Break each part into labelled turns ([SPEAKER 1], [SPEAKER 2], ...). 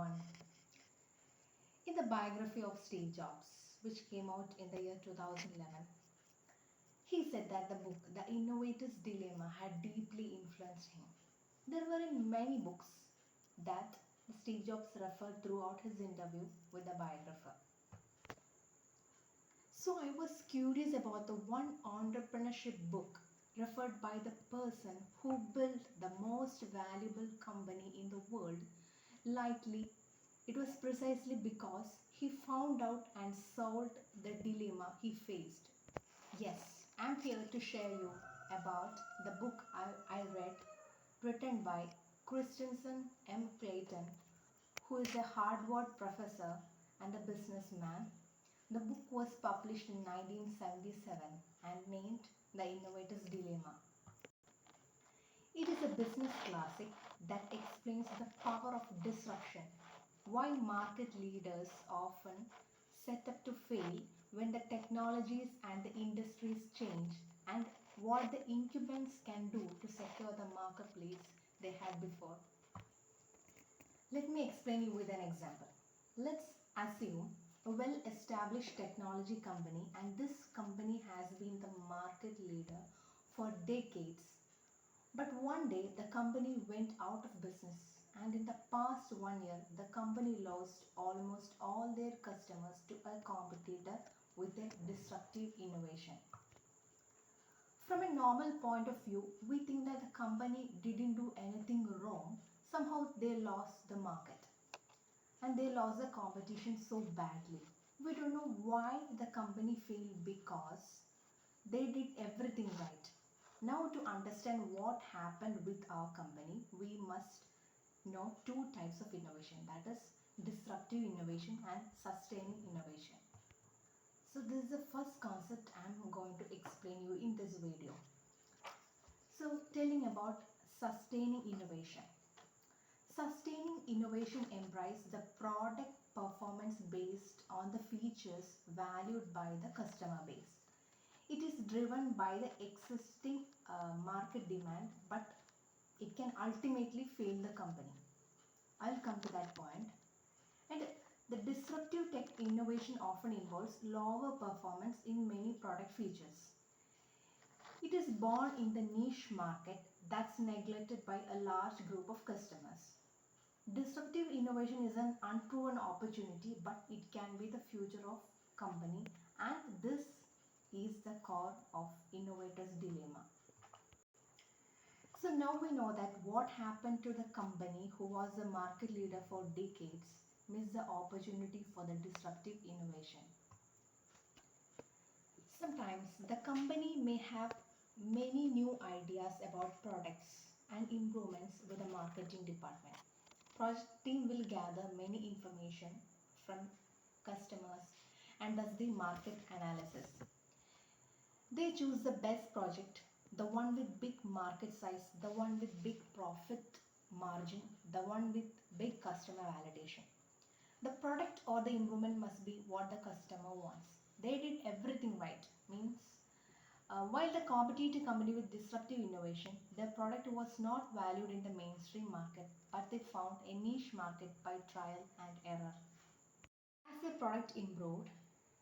[SPEAKER 1] everyone. In the biography of Steve Jobs, which came out in the year 2011, he said that the book, The Innovator's Dilemma, had deeply influenced him. There were in many books that Steve Jobs referred throughout his interview with the biographer. So I was curious about the one entrepreneurship book referred by the person who built the most valuable company in the world. Likely, it was precisely because he found out and solved the dilemma he faced. Yes, I'm here to share you about the book I read, written by Christensen M. Clayton, who is a Harvard professor and a businessman. The book was published in 1977 and named The Innovator's Dilemma. It is a business classic that explains the power of disruption, why market leaders often set up to fail when the technologies and the industries change, and what the incumbents can do to secure the marketplace they had before. Let me explain you with an example. Let's assume a well-established technology company, and this company has been the market leader for decades. But one day the company went out of business, and in the past 1 year the company lost almost all their customers to a competitor with a disruptive innovation. From a normal point of view, we think that the company didn't do anything wrong. Somehow they lost the market and they lost the competition so badly. We don't know why the company failed because they did everything right. Now, to understand what happened with our company, we must know two types of innovation, that is disruptive innovation and sustaining innovation. So this is the first concept I'm going to explain you in this video. So telling about sustaining innovation. Sustaining innovation embraces the product performance based on the features valued by the customer base. It is driven by the existing market demand, but it can ultimately fail the company. I'll come to that point. And the disruptive tech innovation often involves lower performance in many product features. It is born in the niche market that's neglected by a large group of customers. Disruptive innovation is an unproven opportunity, but it can be the future of company, and this is the core of innovator's dilemma. So now we know that what happened to the company who was the market leader for decades missed the opportunity for the disruptive innovation. Sometimes the company may have many new ideas about products and improvements with the marketing department. Project team will gather many information from customers and does the market analysis. They choose the best project, the one with big market size, the one with big profit margin, the one with big customer validation. The product or the improvement must be what the customer wants. They did everything right. Means while the competitive company with disruptive innovation, their product was not valued in the mainstream market, but they found a niche market by trial and error. As their product improved,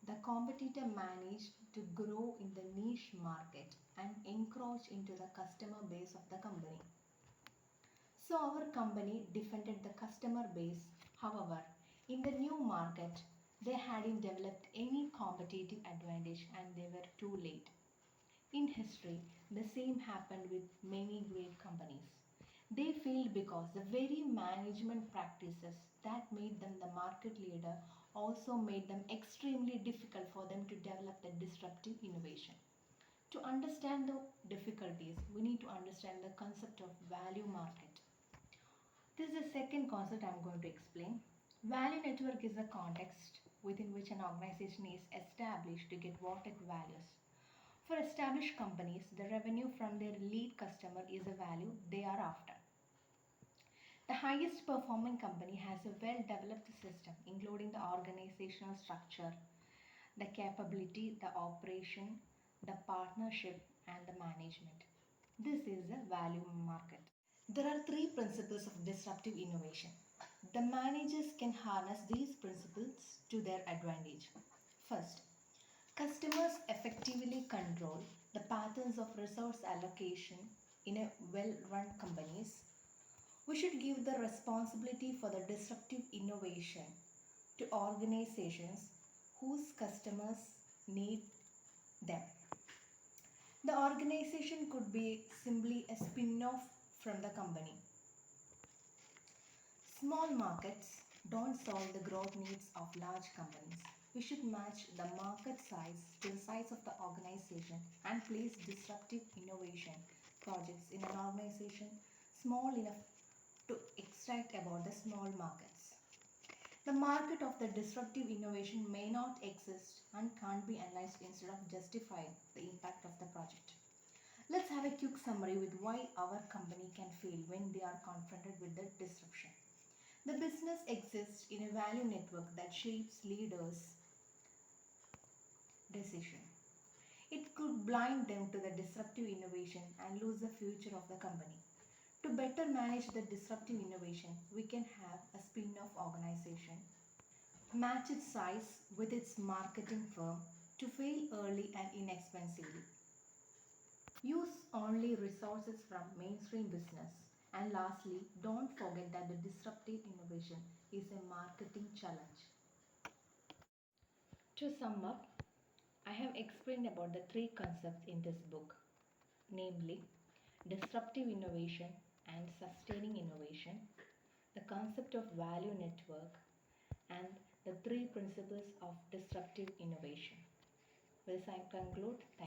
[SPEAKER 1] the competitor managed to grow in the niche market and encroach into the customer base of the company. So our company defended the customer base. However, in the new market, they hadn't developed any competitive advantage and they were too late. In history, the same happened with many great companies. They failed because the very management practices that made them the market leader also made them extremely difficult for them to develop the disruptive innovation. To understand the difficulties, we need to understand the concept of value market. This is the second concept I am going to explain. Value network is a context within which an organization is established to get what it values. For established companies, the revenue from their lead customer is a value they are after. The highest performing company has a well-developed system, including the organizational structure, the capability, the operation, the partnership, and the management. This is a value market. There are three principles of disruptive innovation. the managers can harness these principles to their advantage. First, customers effectively control the patterns of resource allocation in a well run companies. We should give the responsibility for the disruptive innovation to organizations whose customers need them. The organization could be simply a spin off from the company. Small markets don't solve the growth needs of large companies. We should match the market size to the size of the organization and place disruptive innovation projects in an organization small enough to extract about the small markets. The market of the disruptive innovation may not exist and can't be analyzed instead of justifying the impact of the project. Let's have a quick summary with why our company can fail when they are confronted with the disruption. The business exists in a value network that shapes leaders' decision. It could blind them to the disruptive innovation and lose the future of the company. To better manage the disruptive innovation, we can have a spin off organization, match its size with its marketing firm to fail early and inexpensively, use only resources from mainstream business, and lastly, don't forget that the disruptive innovation is a marketing challenge. To sum up, I have explained about the three concepts in this book, namely disruptive innovation and sustaining innovation, the concept of value network, and the three principles of disruptive innovation. With this, I conclude.